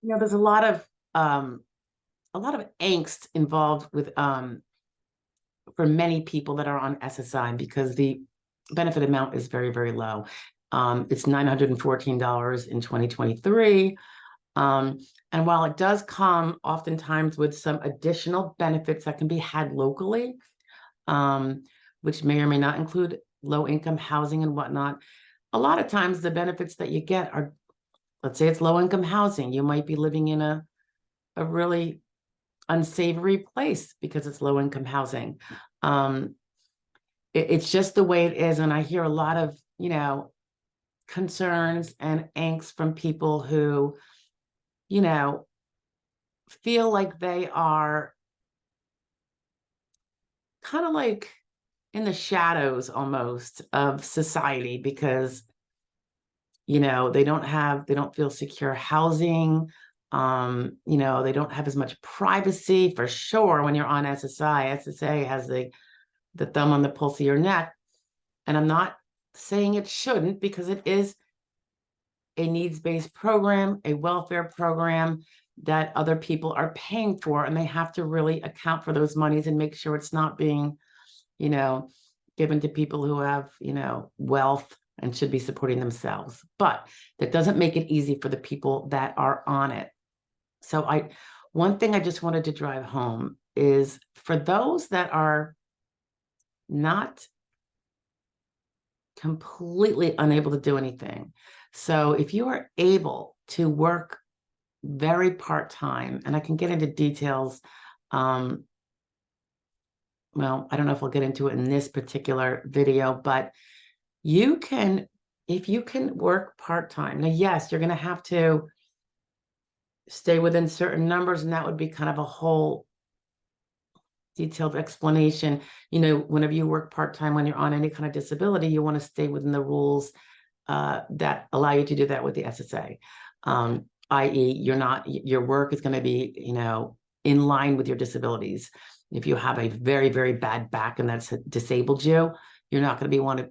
There's a lot of angst involved with for many people that are on SSI because the benefit amount is very, very low. It's $914 in 2023. And while it does come oftentimes with some additional benefits that can be had locally, which may or may not include low income housing and whatnot, a lot of times the benefits that you get are, let's say it's low income housing. You might be living in a really unsavory place because it's low income housing. It's just the way it is. And I hear a lot of, concerns and angst from people who, feel like they are kind of like in the shadows almost of society because, they don't feel secure housing. They don't have as much privacy for sure when you're on SSI. SSA has the thumb on the pulse of your neck. And I'm not saying it shouldn't, because it is a needs-based program, a welfare program that other people are paying for, and they have to really account for those monies and make sure it's not being, given to people who have, wealth and should be supporting themselves. But that doesn't make it easy for the people that are on it. So one thing I just wanted to drive home is for those that are not completely unable to do anything. So if you are able to work very part-time, and I can get into details, well, I don't know if I'll get into it in this particular video, but if you can work part-time, now, yes, you're going to have to stay within certain numbers, and that would be kind of a whole detailed explanation. Whenever you work part-time, when you're on any kind of disability, you want to stay within the rules that allow you to do that with the SSA. I.e., your work is going to be, in line with your disabilities. If you have a very, very bad back and that's disabled you, you're not going to want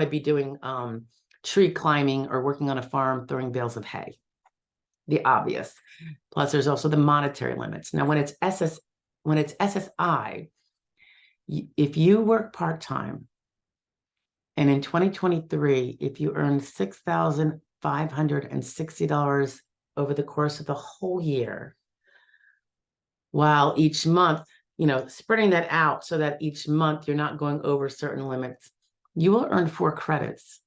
to be doing tree climbing or working on a farm throwing bales of hay. The obvious. Plus, there's also the monetary limits. Now, when it's SSI, if you work part-time, and in 2023, if you earn $6,560 over the course of the whole year, while each month, spreading that out so that each month you're not going over certain limits, you will earn 4 credits.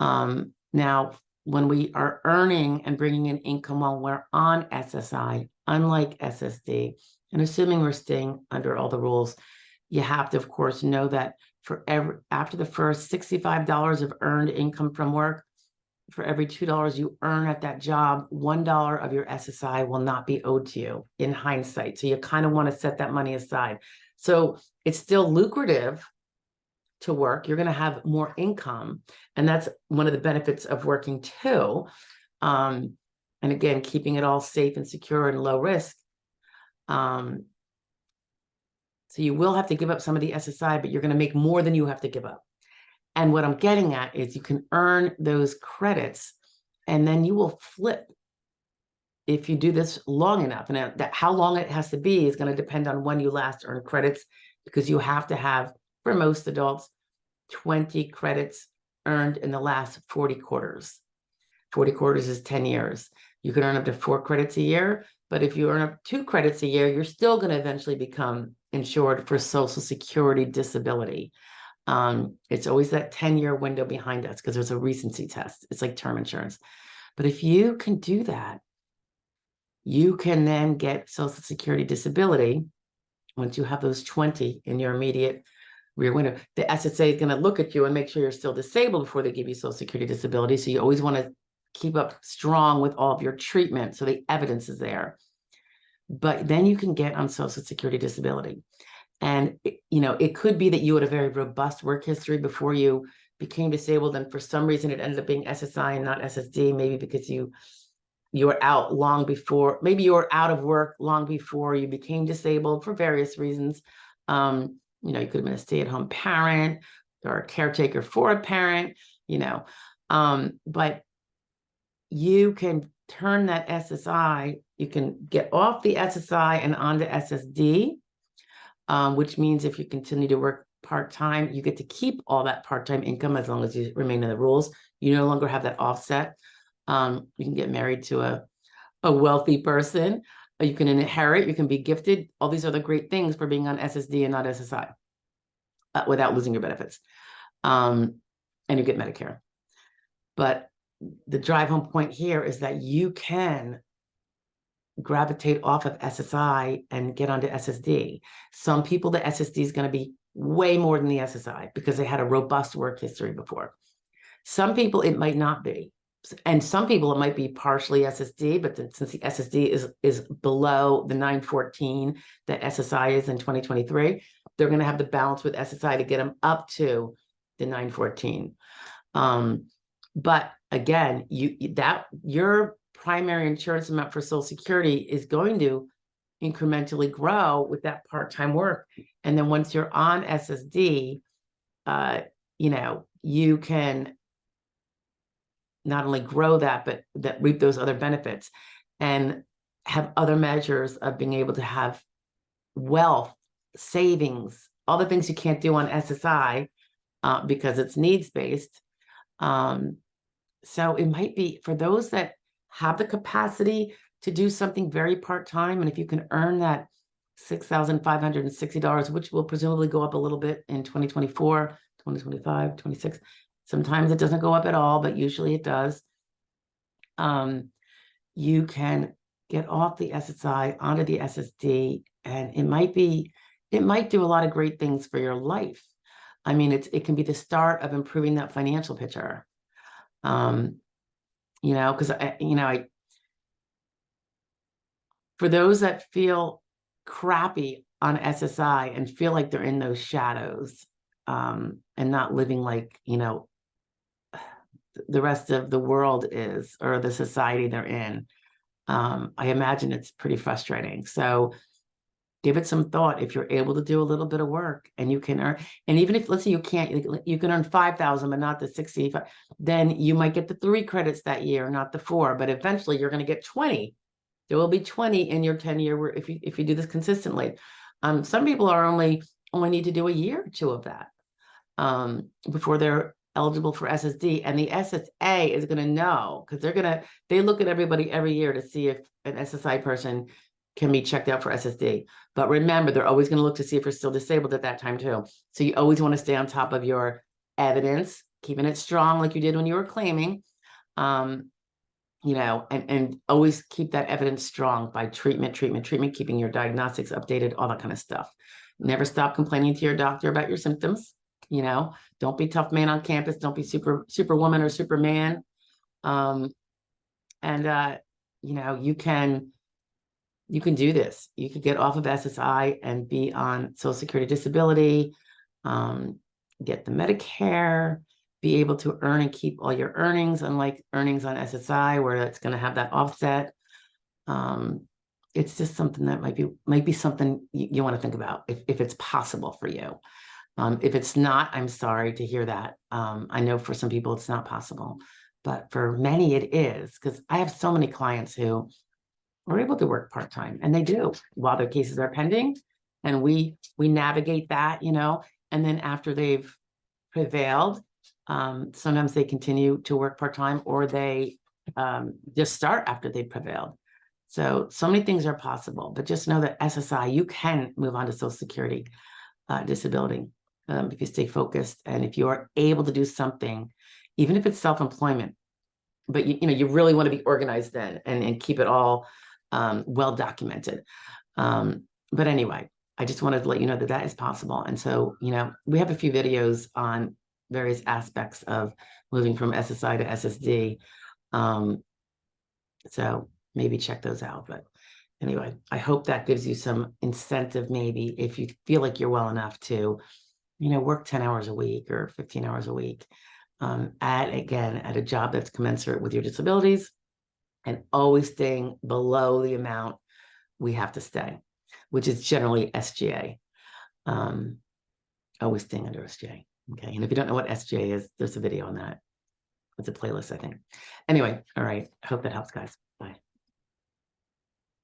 Now, when we are earning and bringing in income while we're on SSI, unlike SSD, and assuming we're staying under all the rules, you have to, of course, know that after the first $65 of earned income from work, for every $2 you earn at that job, $1 of your SSI will not be owed to you in hindsight. So you kind of want to set that money aside. So it's still lucrative to work. You're going to have more income. And that's one of the benefits of working too. And again, keeping it all safe and secure and low risk. So you will have to give up some of the SSI, but you're going to make more than you have to give up. And what I'm getting at is you can earn those credits, and then you will flip if you do this long enough. And how long it has to be is going to depend on when you last earned credits, because you have to have, for most adults, 20 credits earned in the last 40 quarters. 40 quarters is 10 years. You can earn up to 4 credits a year, but if you earn up 2 credits a year, you're still going to eventually become insured for Social Security disability. It's always that 10-year window behind us because there's a recency test. It's like term insurance. But if you can do that, you can then get Social Security disability once you have those 20 in your immediate rear window. The SSA is going to look at you and make sure you're still disabled before they give you Social Security disability. So you always want to keep up strong with all of your treatment so the evidence is there. But then you can get on Social Security disability. And, it could be that you had a very robust work history before you became disabled. And for some reason, it ended up being SSI and not SSD, maybe because you were out long before, maybe you were out of work long before you became disabled for various reasons. You could have been a stay-at-home parent or a caretaker for a parent, but you can turn that SSI, you can get off the SSI and onto SSD, which means if you continue to work part-time, you get to keep all that part-time income as long as you remain in the rules. You no longer have that offset. You can get married to a wealthy person, you can inherit, you can be gifted. All these are the great things for being on SSD and not SSI without losing your benefits. And you get Medicare. But the drive home point here is that you can gravitate off of SSI and get onto SSD. Some people, the SSD is going to be way more than the SSI because they had a robust work history before. Some people, it might not be. And some people, it might be partially SSD, but since the SSD is below the 914 that SSI is in 2023, they're going to have the balance with SSI to get them up to the 914. But again, your primary insurance amount for Social Security is going to incrementally grow with that part-time work. And then once you're on SSD, you can not only grow that, but that reap those other benefits and have other measures of being able to have wealth, savings, all the things you can't do on SSI because it's needs-based. So it might be for those that have the capacity to do something very part-time, and if you can earn that $6,560, which will presumably go up a little bit in 2024, 2025, 26. Sometimes it doesn't go up at all, but usually it does. You can get off the SSI onto the SSD, and it might do a lot of great things for your life. I mean, it can be the start of improving that financial picture. Because for those that feel crappy on SSI and feel like they're in those shadows, and not living like, the rest of the world is, or the society they're in, I imagine it's pretty frustrating. So give it some thought. If you're able to do a little bit of work and you can earn, and even if, let's say you can earn 5,000, but not the 65, then you might get the 3 credits that year, not the 4, but eventually you're going to get 20. There will be 20 in your 10-year if you do this consistently. Some people are only need to do a year or 2 of that before they're eligible for SSD, and the SSA is going to know, because they look at everybody every year to see if an SSI person can be checked out for SSD. But remember, they're always going to look to see if you're still disabled at that time too. So you always want to stay on top of your evidence, keeping it strong like you did when you were claiming, and always keep that evidence strong by treatment, keeping your diagnostics updated, all that kind of stuff. Never stop complaining to your doctor about your symptoms. Don't be tough man on campus. Don't be superwoman or superman. You can do this. You could get off of SSI and be on Social Security disability, get the Medicare, be able to earn and keep all your earnings, unlike earnings on SSI where it's going to have that offset. It's just something that might be something you want to think about if it's possible for you. If it's not, I'm sorry to hear that. I know for some people it's not possible, but for many it is, because I have so many clients who are able to work part-time, and they do while their cases are pending, and we navigate that, and then after they've prevailed, sometimes they continue to work part-time, or they just start after they've prevailed. So many things are possible, but just know that SSI, you can move on to Social Security disability if you stay focused, and if you are able to do something, even if it's self-employment, but you really want to be organized then and keep it all well documented. But anyway, I just wanted to let you know that is possible. And so, we have a few videos on various aspects of moving from SSI to SSD. So maybe check those out. But anyway, I hope that gives you some incentive, maybe if you feel like you're well enough to, work 10 hours a week or 15 hours a week at a job that's commensurate with your disabilities, and always staying below the amount we have to stay, which is generally SGA. Always staying under SGA. Okay. And if you don't know what SGA is, there's a video on that. It's a playlist, I think. Anyway, all right. I hope that helps, guys. Bye.